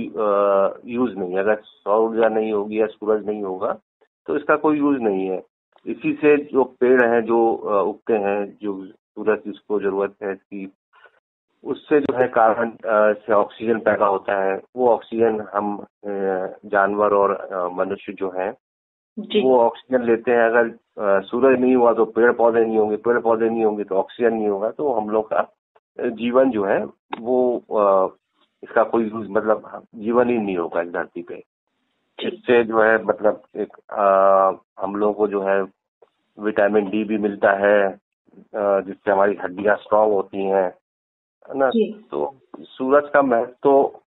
यूज नहीं है। अगर सौर ऊर्जा नहीं होगी या सूरज नहीं होगा तो इसका कोई यूज नहीं है। इसी से जो पेड़ हैं जो उगते हैं, जो सूरज जिसको जरूरत है इसकी, उससे जो है कार्बन से ऑक्सीजन पैदा होता है। वो ऑक्सीजन हम जानवर और मनुष्य जो है वो ऑक्सीजन लेते हैं। अगर सूरज नहीं हुआ तो पेड़ पौधे नहीं होंगे, पेड़ पौधे नहीं होंगे तो ऑक्सीजन नहीं होगा, तो हम लोग का जीवन जो है वो इसका कोई यूज मतलब जीवन ही नहीं होगा इस धरती पे। इससे जो है मतलब एक हम लोगों को जो है विटामिन डी भी मिलता है, जिससे हमारी हड्डियां स्ट्रांग होती हैं, है ना। तो सूरज का महत्व तो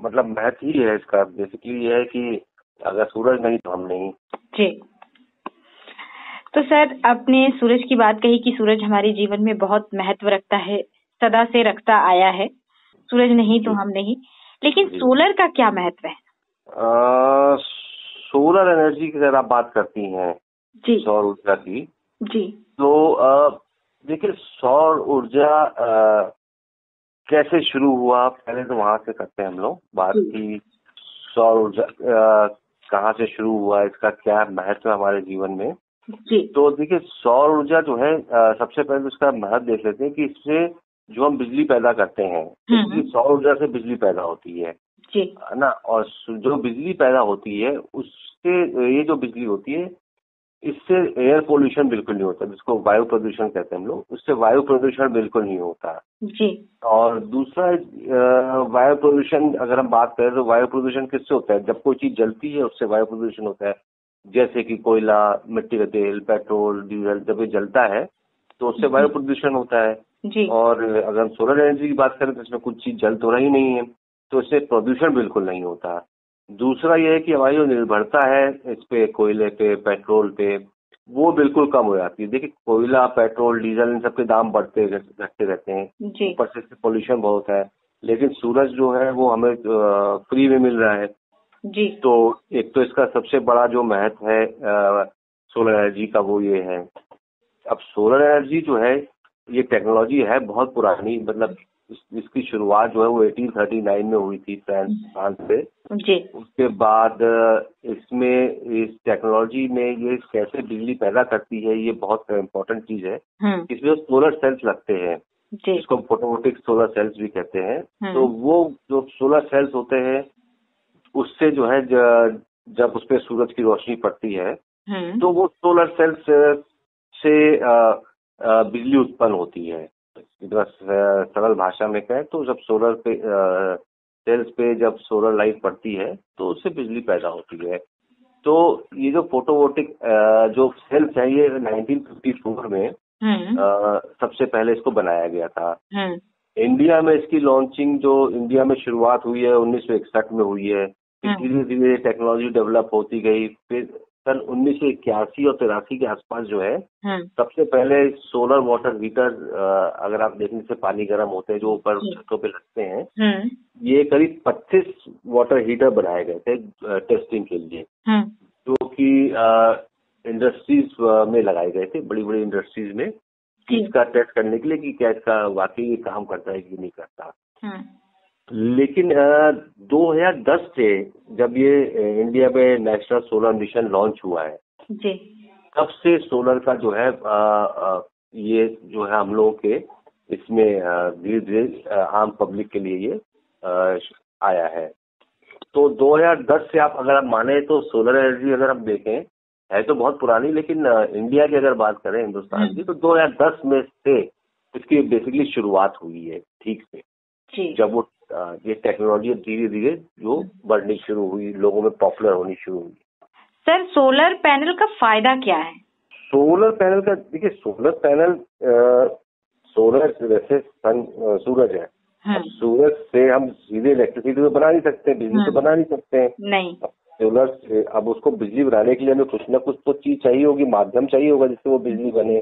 मतलब महत्व ही है इसका। बेसिकली ये है कि अगर सूरज नहीं तो हम नहीं। जी। तो सर, आपने सूरज की बात कही कि सूरज हमारे जीवन में बहुत महत्व रखता है, सदा से रखता आया है। सूरज नहीं तो हम नहीं। लेकिन सोलर का क्या महत्व है? सोलर एनर्जी की अगर आप बात करती हैं जी, सौर ऊर्जा की जी, तो देखिए सौर ऊर्जा कैसे शुरू हुआ, पहले तो वहां से करते हैं हम लोग बात की। सौर ऊर्जा कहाँ से शुरू हुआ, इसका क्या महत्व है हमारे जीवन में। जी। तो देखिए सौर ऊर्जा जो है सबसे पहले तो इसका महत्व देख लेते हैं कि इससे जो हम बिजली पैदा करते हैं, सौर ऊर्जा से बिजली पैदा होती है ना। और जो बिजली पैदा होती है उससे ये जो बिजली होती है इससे एयर पोल्यूशन बिल्कुल नहीं होता, जिसको वायु प्रदूषण कहते हैं हम लोग। उससे वायु प्रदूषण बिल्कुल नहीं होता जी। और दूसरा वायु प्रदूषण अगर हम बात करें तो वायु प्रदूषण किससे होता है? जब कोई चीज जलती है उससे वायु प्रदूषण होता है। जैसे कि कोयला, मिट्टी का तेल, पेट्रोल, डीजल, जब ये जलता है तो उससे वायु प्रदूषण होता है जी। और अगर हम सोलर एनर्जी की बात करें तो इसमें कुछ चीज जल तो रही नहीं है, तो इससे प्रदूषण बिल्कुल नहीं होता। दूसरा यह है कि हमारी जो निर्भरता है इस पे, कोयले पे, पेट्रोल पे, वो बिल्कुल कम हो जाती है। देखिए कोयला, पेट्रोल, डीजल इन सबके दाम बढ़ते घटते रहते हैं, ऊपर से पोल्यूशन बहुत है। लेकिन सूरज जो है वो हमें फ्री में मिल रहा है जी। तो एक तो इसका सबसे बड़ा जो महत्व है सोलर एनर्जी का वो ये है। अब सोलर एनर्जी जो है ये टेक्नोलॉजी है बहुत पुरानी, मतलब इसकी शुरुआत जो है वो 1839 में हुई थी फ्रांस से जी। उसके बाद इसमें इस टेक्नोलॉजी में ये कैसे बिजली पैदा करती है ये बहुत इम्पोर्टेंट चीज है। इसमें सोलर सेल्स लगते हैं जिसको फोटोवोल्टिक सोलर सेल्स भी कहते हैं। तो वो जो सोलर सेल्स होते हैं उससे जो है जब उस पर सूरज की रोशनी पड़ती है तो वो सोलर सेल्स से बिजली उत्पन्न होती है। सरल भाषा में कहें तो जब सोलर पे सेल्स पे जब सोलर लाइट पड़ती है तो उससे बिजली पैदा होती है। तो ये जो फोटोवोल्टिक जो सेल्स है ये 1954 में सबसे पहले इसको बनाया गया था। इंडिया में इसकी लॉन्चिंग जो इंडिया में शुरुआत हुई है 1961 में हुई है। धीरे धीरे टेक्नोलॉजी डेवलप होती गई। फिर सन 1981 और 83 के आसपास जो है सबसे पहले सोलर वाटर हीटर, अगर आप देखने से पानी गर्म होते हैं जो ऊपर छतों पे लगते हैं, ये करीब 25 वाटर हीटर बनाए गए थे टेस्टिंग के लिए, जो कि इंडस्ट्रीज में लगाए गए थे, बड़ी बड़ी इंडस्ट्रीज में इसका टेस्ट करने के लिए कि क्या इसका वाकई ये काम करता है कि नहीं करता। लेकिन 2010 से जब ये इंडिया में नेशनल सोलर मिशन लॉन्च हुआ है जी, तब से सोलर का जो है ये जो है हम लोगों के इसमें धीरे धीरे आम पब्लिक के लिए ये आया है। तो 2010 से अगर आप माने तो सोलर एनर्जी अगर हम देखें है तो बहुत पुरानी, लेकिन इंडिया की अगर बात करें हिंदुस्तान की तो 2010 में से इसकी बेसिकली शुरुआत हुई है ठीक से जी। जब वो ये टेक्नोलॉजी धीरे धीरे जो बढ़नी शुरू हुई, लोगों में पॉपुलर होनी शुरू हुई। सर सोलर पैनल का फायदा क्या है? सोलर पैनल का देखिए, सोलर पैनल सोलर जैसे सूरज है, अब सूरज से हम सीधे इलेक्ट्रिसिटी तो बना नहीं सकते, बिजली तो बना नहीं सकते नहीं। सोलर से अब उसको बिजली बनाने के लिए हमें कुछ ना कुछ तो चीज चाहिए होगी, माध्यम चाहिए होगा जिससे वो बिजली बने।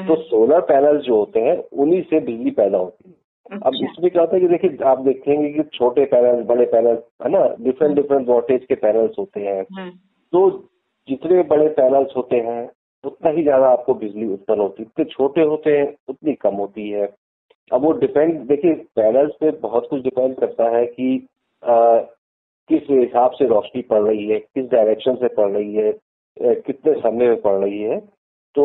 तो सोलर पैनल जो होते हैं उन्हीं से बिजली पैदा होती है। अब इसमें क्या होता है कि देखिए आप देखेंगे कि छोटे पैनल, बड़े पैनल है ना, डिफरेंट वोल्टेज के पैनल्स होते हैं। तो जितने बड़े पैनल्स होते हैं उतना ही ज्यादा आपको बिजली उत्पन्न होती है, जितने छोटे होते हैं उतनी कम होती है। अब वो डिपेंड, देखिए पैनल्स पे बहुत कुछ डिपेंड करता है कि किस हिसाब से रोशनी पड़ रही है, किस डायरेक्शन से पड़ रही है, कितने समय में पड़ रही है। तो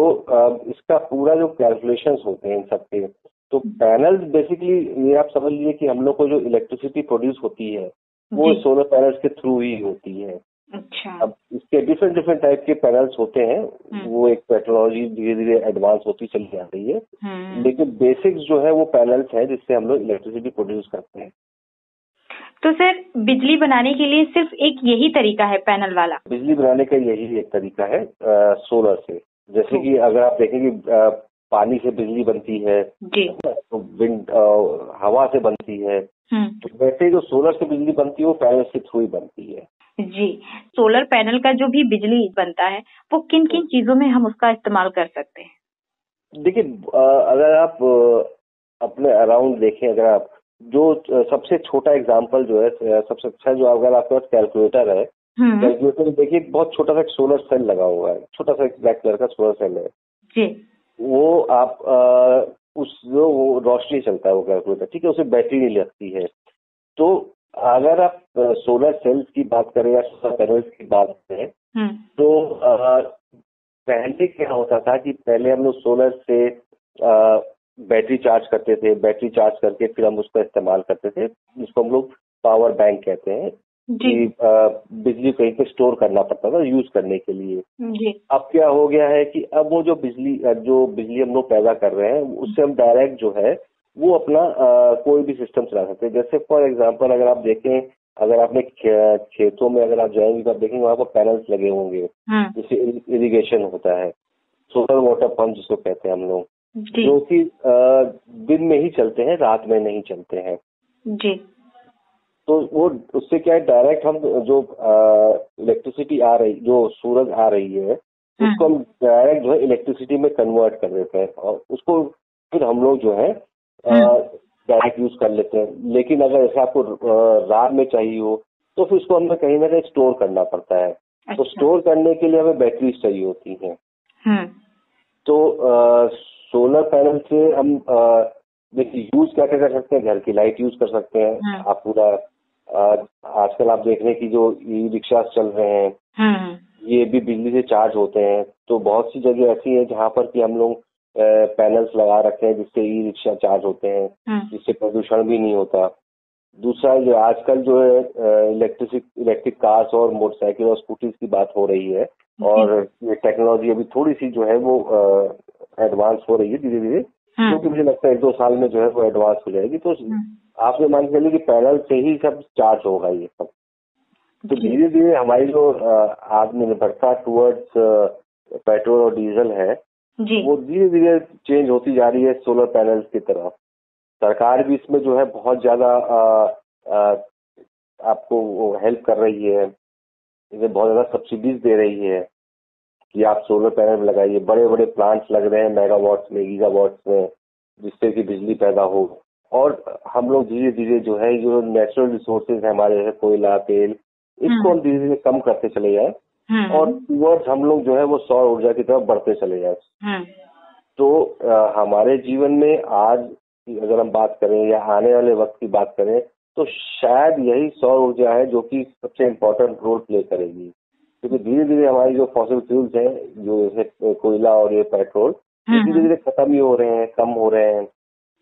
इसका पूरा जो कैलकुलेशंस होते हैं इन सबके, तो पैनल्स बेसिकली ये आप समझ लीजिए कि हम लोग को जो इलेक्ट्रिसिटी प्रोड्यूस होती है वो सोलर पैनल्स के थ्रू ही होती है। अच्छा। अब इसके डिफरेंट टाइप के पैनल्स होते हैं, वो एक टेक्नोलॉजी धीरे धीरे एडवांस होती चली जा रही है, लेकिन बेसिक्स जो है वो पैनल्स है जिससे हम लोग इलेक्ट्रिसिटी प्रोड्यूस करते हैं। तो सर बिजली बनाने के लिए सिर्फ एक यही तरीका है पैनल वाला? बिजली बनाने का यही एक तरीका है सोलर से। जैसे कि अगर आप देखेंगे पानी से बिजली बनती है जी, तो विंड हवा से बनती है, तो वैसे जो सोलर से बिजली बनती है वो पैनल के थ्रू ही बनती है जी। सोलर पैनल का जो भी बिजली बनता है वो किन किन चीजों में हम उसका इस्तेमाल कर सकते हैं? देखिए अगर आप अपने अराउंड देखें, अगर आप जो सबसे छोटा एग्जांपल जो है, सबसे अच्छा जो अगर आपके पास कैलकुलेटर है, कैलकुलेटर में देखिए बहुत छोटा सा सोलर सेल लगा हुआ है, छोटा सा ब्लैक कलर का सोलर सेल है जी। वो आप वो रोशनी चलता है वो कैलकुलेटर, ठीक है, उसे बैटरी नहीं लगती है। तो अगर आप सोलर सेल्स की बात करें या सोलर पैनल्स की बात करें तो पहले क्या होता था कि पहले हम लोग सोलर से बैटरी चार्ज करते थे, बैटरी चार्ज करके फिर हम उसका इस्तेमाल करते थे, जिसको हम लोग पावर बैंक कहते हैं कि बिजली कहीं पे स्टोर करना पड़ता था यूज करने के लिए जी। अब क्या हो गया है कि अब वो जो बिजली हम लोग पैदा कर रहे हैं उससे हम डायरेक्ट जो है वो अपना कोई भी सिस्टम चला सकते हैं। जैसे फॉर एग्जांपल अगर आप देखें, अगर आपने खेतों में अगर आप जाएंगे तो आप देखेंगे वहाँ पर पैनल्स लगे होंगे, जैसे इरिगेशन होता है, सोलर वाटर पंप जिसको कहते हैं हम लोग, जो कि दिन में ही चलते हैं, रात में नहीं चलते हैं जी। तो वो उससे क्या है, डायरेक्ट हम जो इलेक्ट्रिसिटी आ रही, जो सूरज आ रही है उसको हम डायरेक्ट जो है इलेक्ट्रिसिटी में कन्वर्ट कर देते हैं और उसको फिर हम लोग जो है डायरेक्ट यूज कर लेते हैं। लेकिन अगर ऐसे आपको रात में चाहिए हो तो फिर उसको हमें कहीं ना कहीं स्टोर करना पड़ता है। अच्छा। तो स्टोर करने के लिए हमें बैटरीज चाहिए होती हैं। तो सोलर पैनल से हम देखिए यूज क्या कर सकते हैं, घर की लाइट यूज कर सकते हैं। आप पूरा आजकल आप देख रहे हैं कि जो ई रिक्शा चल रहे हैं ये भी बिजली से चार्ज होते हैं। तो बहुत सी जगह ऐसी है जहाँ पर कि हम लोग पैनल्स लगा रखे हैं जिससे ई रिक्शा चार्ज होते हैं, जिससे प्रदूषण भी नहीं होता। दूसरा जो आजकल जो है इलेक्ट्रिक कार्स और मोटरसाइकिल और स्कूटीज की बात हो रही है और ये टेक्नोलॉजी अभी थोड़ी सी जो है वो एडवांस हो रही है धीरे धीरे, क्योंकि मुझे लगता है 1-2 साल में जो है वो एडवांस हो जाएगी। तो आपने मान के चलिए कि पैनल से ही सब चार्ज होगा ये सब। तो धीरे धीरे हमारी जो आत्मनिर्भरता टुवर्ड्स पेट्रोल और डीजल है वो धीरे धीरे चेंज होती जा रही है सोलर पैनल्स की तरफ। सरकार भी इसमें जो है बहुत ज्यादा आपको हेल्प कर रही है, इसे बहुत ज्यादा सब्सिडीज दे रही है कि आप सोलर पैनल लगाइए। बड़े बड़े प्लांट्स लग रहे हैं मेगावाट्स में, गीगावाट्स में, जिससे कि बिजली पैदा हो। और हम लोग धीरे धीरे जो है जो नेचुरल रिसोर्सेज है हमारे, जैसे कोयला, तेल, इसको हम धीरे धीरे कम करते चले जाए और टुवर्ड्स हम लोग जो है वो सौर ऊर्जा की तरफ बढ़ते चले जाए। तो हमारे जीवन में आज अगर हम बात करें या आने वाले वक्त की बात करें तो शायद यही सौर ऊर्जा है जो कि सबसे इम्पोर्टेंट रोल प्ले करेगी, क्योंकि धीरे धीरे हमारी जो फॉसिल फ्यूल्स हैं, जो जैसे कोयला और ये पेट्रोल, धीरे धीरे खत्म ही हो रहे हैं, कम हो रहे हैं।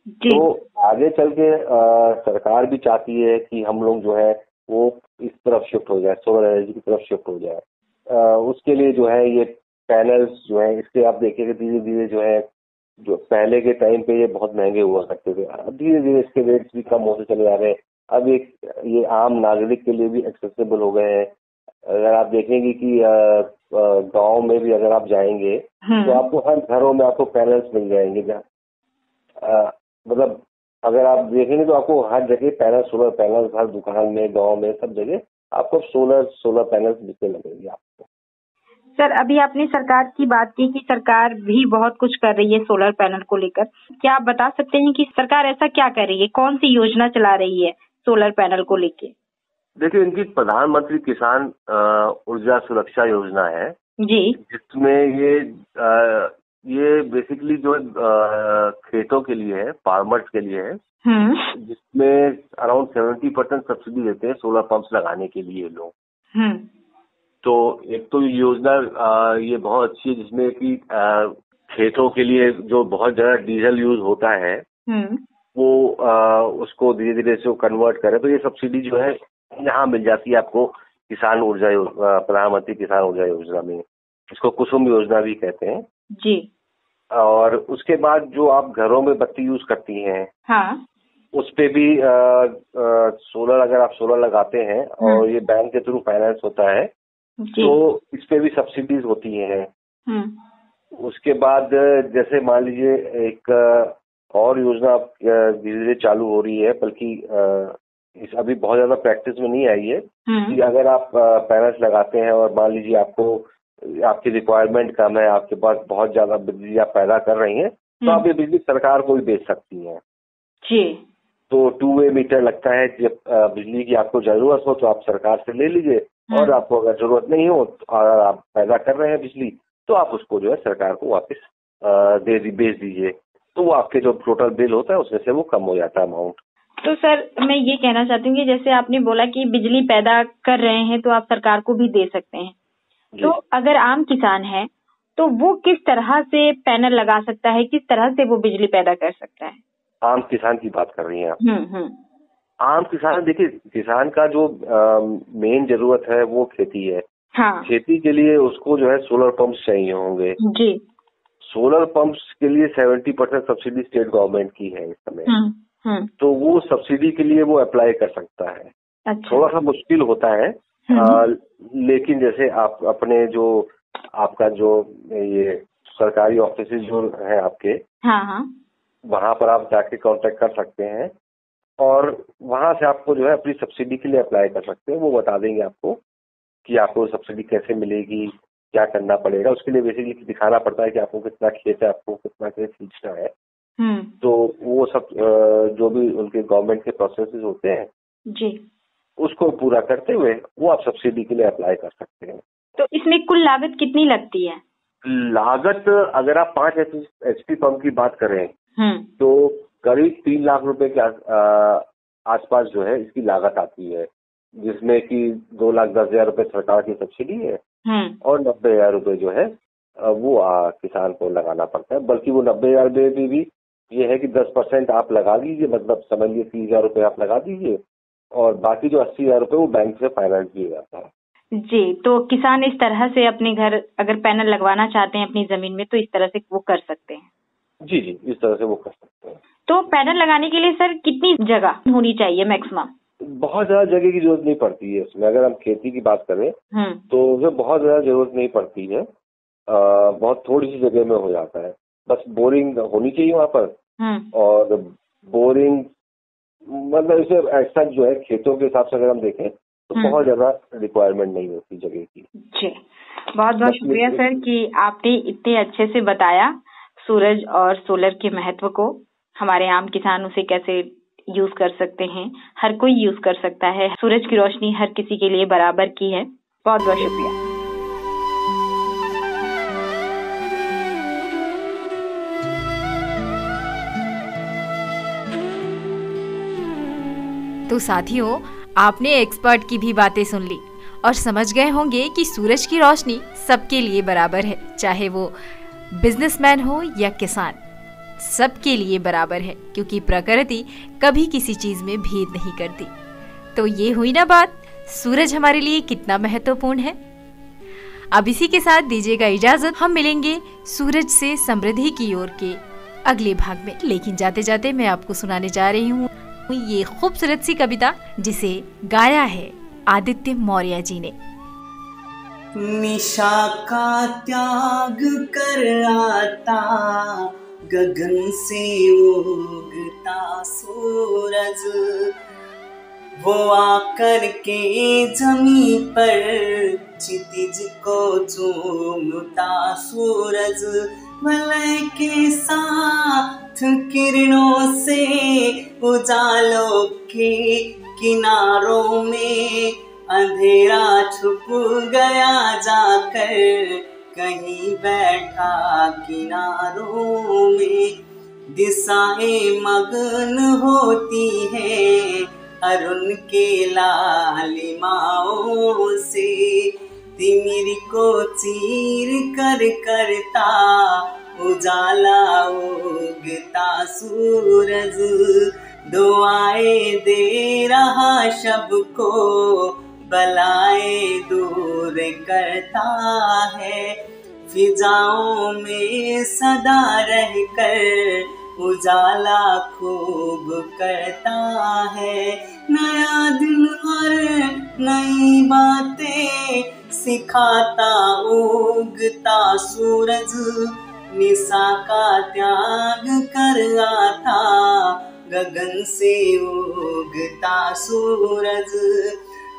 तो आगे चल के सरकार भी चाहती है कि हम लोग जो है वो इस तरफ शिफ्ट हो जाए, सोलर एनर्जी की तरफ शिफ्ट हो जाए। उसके लिए जो है ये पैनल्स जो है, इसके आप देखेंगे धीरे धीरे जो है, जो पहले के टाइम पे ये बहुत महंगे हुआ करते थे, अब धीरे धीरे इसके रेट्स भी कम होते चले जा रहे हैं। अब ये आम नागरिक के लिए भी एक्सेसिबल हो गए हैं। अगर आप देखेंगे कि गांव में भी अगर आप जाएंगे तो आपको हर घरों में आपको पैनल्स मिल जाएंगे। मतलब अगर आप देखेंगे तो आपको हर जगह पैनल, सोलर पैनल, हर दुकान में, गांव में, सब जगह आपको सोलर पैनल्स दिखने लगेंगे आपको। सर, अभी आपने सरकार की बात की कि सरकार भी बहुत कुछ कर रही है सोलर पैनल को लेकर। क्या आप बता सकते हैं कि सरकार ऐसा क्या कर रही है, कौन सी योजना चला रही है सोलर पैनल को लेके? देखिए, इनकी प्रधानमंत्री किसान ऊर्जा सुरक्षा योजना है जी, जिसमें ये बेसिकली जो खेतों के लिए है, फार्मर्स के लिए है, जिसमें अराउंड 70% सब्सिडी देते हैं सोलर पंप्स लगाने के लिए लोग। तो एक तो योजना ये बहुत अच्छी है जिसमें कि खेतों के लिए जो बहुत ज्यादा डीजल यूज होता है वो उसको धीरे धीरे से कन्वर्ट करे, तो ये सब्सिडी जो है यहाँ मिल जाती है आपको किसान ऊर्जा, प्रधानमंत्री किसान ऊर्जा योजना में। इसको कुसुम योजना भी कहते हैं जी। और उसके बाद जो आप घरों में बत्ती यूज करती हैं, हाँ, उस पे भी सोलर, अगर आप सोलर लगाते हैं और ये बैंक के थ्रू फाइनेंस होता है तो इस पे भी सब्सिडीज होती हैं। उसके बाद जैसे मान लीजिए एक और योजना धीरे धीरे चालू हो रही है, बल्कि इस अभी बहुत ज्यादा प्रैक्टिस में नहीं आई है, कि अगर आप पैनल्स लगाते हैं और मान लीजिए आपकी रिक्वायरमेंट कम है, आपके पास बहुत ज्यादा बिजली आप पैदा कर रही हैं, तो आप ये बिजली सरकार को भी बेच सकती हैं जी। तो 2 वे मीटर लगता है, जब बिजली की आपको जरूरत हो तो आप सरकार से ले लीजिए, और आपको अगर जरूरत नहीं हो और आप पैदा कर रहे हैं बिजली तो आप उसको जो है सरकार को वापस बेच दीजिए, तो वो आपके जो टोटल बिल होता है उसमें से वो कम हो जाता है अमाउंट। तो सर, मैं ये कहना चाहती हूँ कि जैसे आपने बोला कि बिजली पैदा कर रहे हैं तो आप सरकार को भी दे सकते हैं, तो अगर आम किसान है तो वो किस तरह से पैनल लगा सकता है, किस तरह से वो बिजली पैदा कर सकता है? आम किसान की बात कर रही हैं आप? आम किसान, देखिए, किसान का जो मेन जरूरत है वो खेती है। हाँ। खेती के लिए उसको जो है सोलर पंप्स चाहिए होंगे जी। सोलर पंप्स के लिए 70% सब्सिडी स्टेट गवर्नमेंट की है इस समय। तो वो सब्सिडी के लिए वो अप्लाई कर सकता है। अच्छा। थोड़ा सा मुश्किल होता है, लेकिन जैसे आप अपने जो आपका जो ये सरकारी ऑफिस जो है आपके, हाँ, वहां पर आप जाके कांटेक्ट कर सकते हैं और वहां से आपको जो है अपनी सब्सिडी के लिए अप्लाई कर सकते हैं। वो बता देंगे आपको कि आपको सब्सिडी कैसे मिलेगी, क्या करना पड़ेगा। उसके लिए बेसिकली दिखाना पड़ता है कि आपको कितना खेत है, आपको कितना खेत सींचना है। तो वो सब जो भी उनके गवर्नमेंट के प्रोसेसेस होते हैं जी, उसको पूरा करते हुए वो आप सब्सिडी के लिए अप्लाई कर सकते हैं। तो इसमें कुल लागत कितनी लगती है? लागत अगर आप 5 HP पंप की बात करें तो करीब 3 लाख रुपए के आसपास जो है इसकी लागत आती है, जिसमें कि 2,10,000 रुपए सरकार की सब्सिडी है और 90,000 रुपए जो है वो किसान को लगाना पड़ता है। बल्कि वो 90,000 में भी ये है कि 10% आप लगा दीजिए, मतलब समझ लीजिए 30,000 रुपए आप लगा दीजिए और बाकी जो 80,000 रुपए वो बैंक से फाइनेंस दिया जाता है। जी, तो किसान इस तरह से अपने घर अगर पैनल लगवाना चाहते हैं अपनी जमीन में तो इस तरह से वो कर सकते हैं? जी, इस तरह से वो कर सकते हैं। तो पैनल लगाने के लिए सर कितनी जगह होनी चाहिए मैक्सिमम? बहुत ज्यादा जगह की जरूरत नहीं पड़ती है उसमें। अगर हम खेती की बात करें तो उसे बहुत ज्यादा जरूरत नहीं पड़ती है, बहुत थोड़ी सी जगह में हो जाता है। बस बोरिंग होनी चाहिए वहाँ पर, और बोरिंग मतलब इसे ऐसा जो है खेतों के हिसाब से अगर हम देखें तो बहुत ज्यादा रिक्वायरमेंट नहीं होती जगह की। जी, बहुत बहुत शुक्रिया सर कि आपने इतने अच्छे से बताया सूरज और सोलर के महत्व को। हमारे आम किसान उसे कैसे यूज कर सकते हैं, हर कोई यूज कर सकता है। सूरज की रोशनी हर किसी के लिए बराबर की है। बहुत बहुत शुक्रिया। तो साथियों, आपने एक्सपर्ट की भी बातें सुन ली और समझ गए होंगे कि सूरज की रोशनी सबके लिए बराबर है, चाहे वो बिजनेसमैन हो या किसान, सबके लिए बराबर है, क्योंकि प्रकृति कभी किसी चीज में भेद नहीं करती। तो ये हुई ना बात, सूरज हमारे लिए कितना महत्वपूर्ण है। अब इसी के साथ दीजिएगा इजाजत, हम मिलेंगे सूरज से समृद्धि की ओर के अगले भाग में। लेकिन जाते जाते मैं आपको सुनाने जा रही हूँ ये खूबसूरत सी कविता, जिसे गाया है आदित्य मौर्य जी ने। निशा का त्याग कर आता गगन से उगता सूरज, वो आकर के जमी पर क्षितिज को चूमता सूरज, मलय के साथ किरणों से उजालों के किनारों में अंधेरा छुप गया जाकर कहीं बैठा किनारों में। दिशाएं मगन होती है अरुण के लालिमाओं से, तिमिर को चीर कर करता उजाला उगता सूरज, दुआएं दे रहा सबको बलाए दूर करता है, फिजाओं में सदा रहकर उजाला खूब करता है। नया दिन हर नई बातें सिखाता उगता सूरज, निशा का त्याग कर आता गगन से उगता सूरज,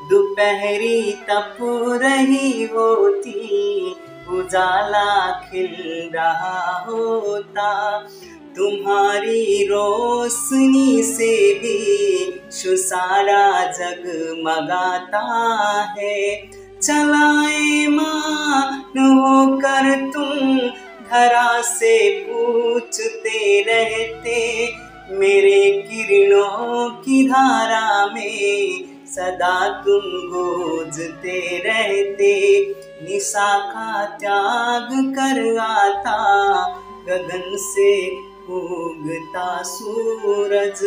दोपहरी तप रही होती उजाला खिल रहा होता, तुम्हारी रोशनी से भी सारा जगमगाता है। चलाए मान होकर तुम धरा से पूछते रहते, मेरे किरणों की धारा में सदा तुम गूंजते रहते। निशा का त्याग कर आता गगन से उगता सूरज।